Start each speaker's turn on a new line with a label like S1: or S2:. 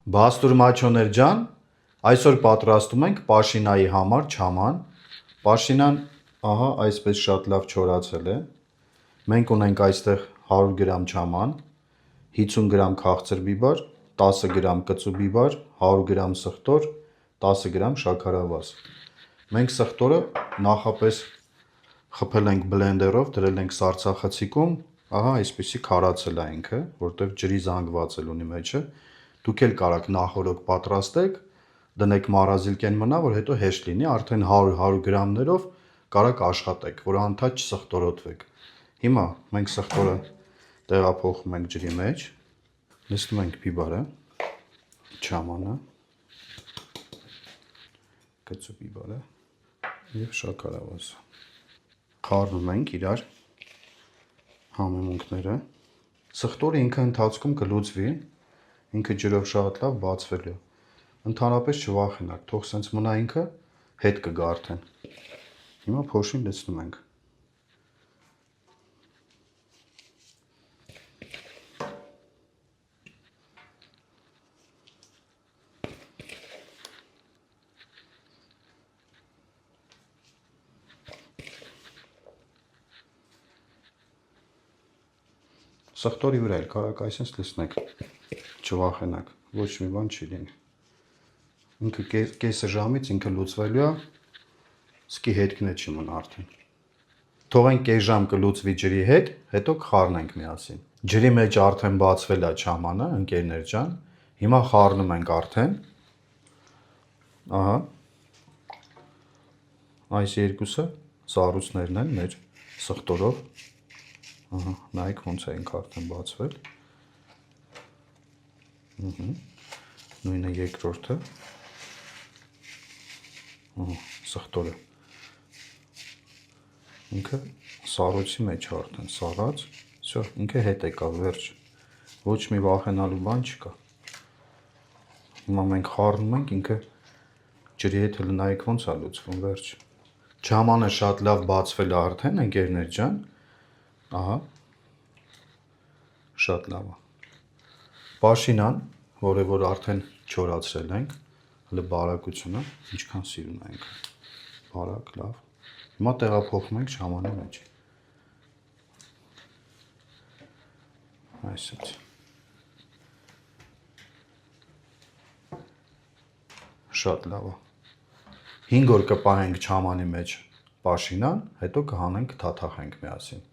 S1: Բաստուր մաչոներ ջան, այսօր պատրաստում ենք պաշինայի համար չաման։ Պաշինան ահա այսպես շատ լավ չորացել է։ Մենք ունենք այստեղ 100 գրամ չաման, 50 գրամ քաղցր բիբար, 10 գրամ կծու բիբար, 100 գրամ սխտոր, 10 գրամ շաքարավազ։ Մենք սխտորը նախապես խփել ենք բլենդերով, դրել ենք սառցախցիկում, ահա այսպեսի քարացել է ինքը, որտեղ ջրի զանգվածել ունի մեջը։ Դուք էլ կարող նախօրոք պատրաստեք, դնեք մարազիլկեն մնա, որ հետո հեշտ լինի, արդեն 100 գրամներով կարող աշխատեք, որ անընդհատ չսխտորոտվեք։ Հիմա մենք սխտորը տեղափոխում ենք ջրի մեջ, նստում ենք բիբարը, չամանը, կծու բիբարը և շաքարավազը։ Խառնում ենք իրար համեմունքները։ Սխտորը ինքը ընթացքում կլուծվի, ինքը ջրով շատ լավ բացվելու։ Ընդհանրապես չվախենակ, թող սենց մնա ինքը, հետ կգա արդեն։ Հիմա փոշին լցնում ենք։ Սխտորի վրա էլ կարող այսպես լցնեք, չվախենակ, ոչ մի բան չի լինի։ Ինքը կեսը ժամից ինքը լուծվելու է, սկի հետքն է չի մնա արդեն։ Թողենք կես ժամ կլուծվի ջրի հետ, հետո կխառնենք միասին։ Ջրի մեջ արդեն բացվել է չամանը, ընկերներ ջան։ Հիմա խառնում ենք արդեն։ Ահա։ Այս երկուսը սառույցներն են մեր սխտորով։ Ահա, նայեք ոնց է ինքը արդեն բացվել։ Նույնը երկրորդը։ Սխտորը։ Ինքը սառույցի մեջ է արդեն սառած, всё, ինքը հետ եկավ, վերջ։ Ոչ մի վախենալու բան չկա։ Հիմա մենք խառնում ենք, ինքը ջրի հետ հələ նայեք ոնց է լուծվում, վերջ։ Չամանը շատ լավ բացվել է արդեն, ընկերներ ջան։ Ահա։ Շատ լավ է։ Պաշինան, որը որ արդեն չորացրել ենք, հələ բարակությունը, ինչքան սիրուն է ինքը։ Բարակ, լավ։ Հիմա տեղափոխում ենք չամանի մեջ։ Այսպես։ Շատ լավ է։ 5 օր կպահենք չամանի մեջ պաշինան, հետո կհանենք, կթաթախենք միասին։